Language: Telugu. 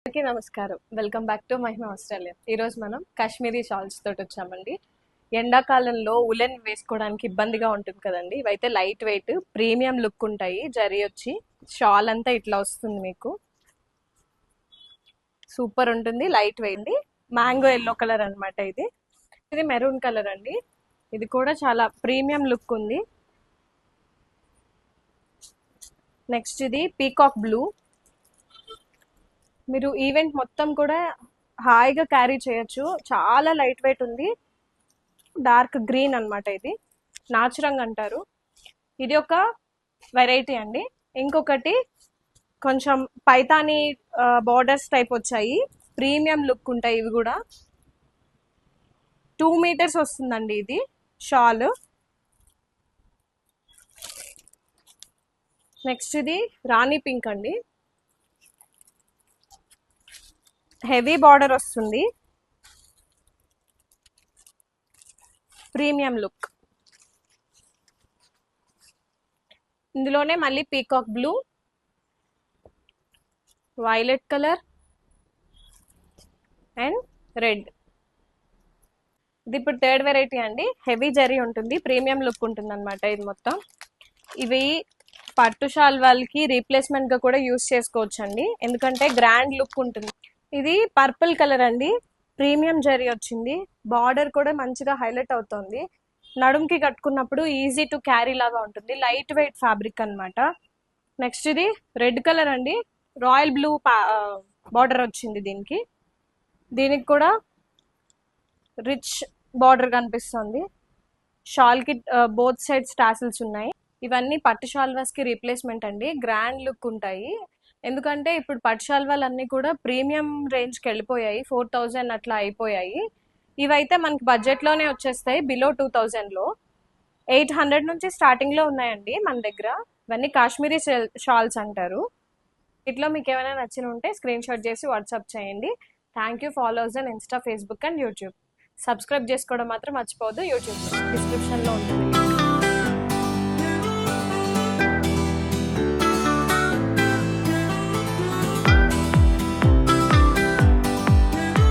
అందరికీ నమస్కారం. Welcome back to Mahima Australia. ఈరోజు మనం కాశ్మీరీ షాల్స్ తోటి వచ్చామండి. ఎండాకాలంలో ఉలెన్ వేసుకోవడానికి ఇబ్బందిగా ఉంటుంది కదండి. ఇవైతే లైట్ వెయిట్ ప్రీమియం లుక్ ఉంటాయి. జరీ వచ్చి షాల్ అంతా ఇట్లా వస్తుంది, మీకు సూపర్ ఉంటుంది. Light weight mango yellow colour అనమాట. ఇది మెరూన్ కలర్ అండి. ఇది కూడా చాలా ప్రీమియం లుక్ ఉంది. నెక్స్ట్ ఇది పీకాక్ బ్లూ. మీరు ఈవెంట్ మొత్తం కూడా హాయిగా క్యారీ చేయొచ్చు. చాలా లైట్ వెయిట్ ఉంది. డార్క్ గ్రీన్ అనమాట. ఇది నాచురంగ్ అంటారు. ఇది ఒక వెరైటీ అండి. ఇంకొకటి కొంచెం పైతానీ బార్డర్స్ టైప్ వచ్చాయి. ప్రీమియం లుక్ ఉంటాయి ఇవి కూడా. 2 మీటర్స్ వస్తుందండి ఇది షాల్. నెక్స్ట్ ఇది రాణి పింక్ అండి. హెవీ బార్డర్ వస్తుంది. Premium look. ఇందులోనే మళ్ళీ peacock blue, violet colour and red. ఇది ఇప్పుడు థర్డ్ వెరైటీ అండి. హెవీ జరీ ఉంటుంది, ప్రీమియం లుక్ ఉంటుంది అనమాట. ఇది మొత్తం ఇవి పట్టు షాల్ వాళ్ళకి రీప్లేస్మెంట్ గా కూడా యూస్ చేసుకోవచ్చు అండి, ఎందుకంటే గ్రాండ్ లుక్ ఉంటుంది. ఇది పర్పుల్ కలర్ అండి. ప్రీమియం జరీ వచ్చింది. బార్డర్ కూడా మంచిగా హైలైట్ అవుతుంది. నడుంకి కట్టుకున్నప్పుడు ఈజీ టు క్యారీ లాగా ఉంటుంది. లైట్ వెయిట్ ఫ్యాబ్రిక్ అనమాట. నెక్స్ట్ ఇది రెడ్ కలర్ అండి. రాయల్ బ్లూ బార్డర్ వచ్చింది దీనికి కూడా రిచ్ బార్డర్ కనిపిస్తుంది. షాల్ కి బోత్ సైడ్స్ టాసిల్స్ ఉన్నాయి. ఇవన్నీ పట్టు షాల్వాస్ కి రీప్లేస్మెంట్ అండి. గ్రాండ్ లుక్ ఉంటాయి. ఎందుకంటే ఇప్పుడు పట్టు షాల్వాలు అన్ని కూడా ప్రీమియం రేంజ్ కి వెళ్ళిపోయాయి. 4000 అట్లా అయిపోయాయి. ఇవైతే మనకి బడ్జెట్ లోనే వచ్చేస్తాయి. బిలో 2000 లో 800 నుంచి స్టార్టింగ్ లో ఉన్నాయండి మన దగ్గర. ఇవన్నీ కాశ్మీరీ షాల్స్ అంటారు. ఇట్లా మీకు ఏమైనా నచ్చిన ఉంటే స్క్రీన్ షాట్ చేసి వాట్సాప్ చేయండి. Thank you. Followers and Insta, Facebook and YouTube. Subscribe చేసుకోవడం మాత్రం మర్చిపోవద్దు. యూట్యూబ్ డిస్క్రిప్షన్ లో ఉంటుంది.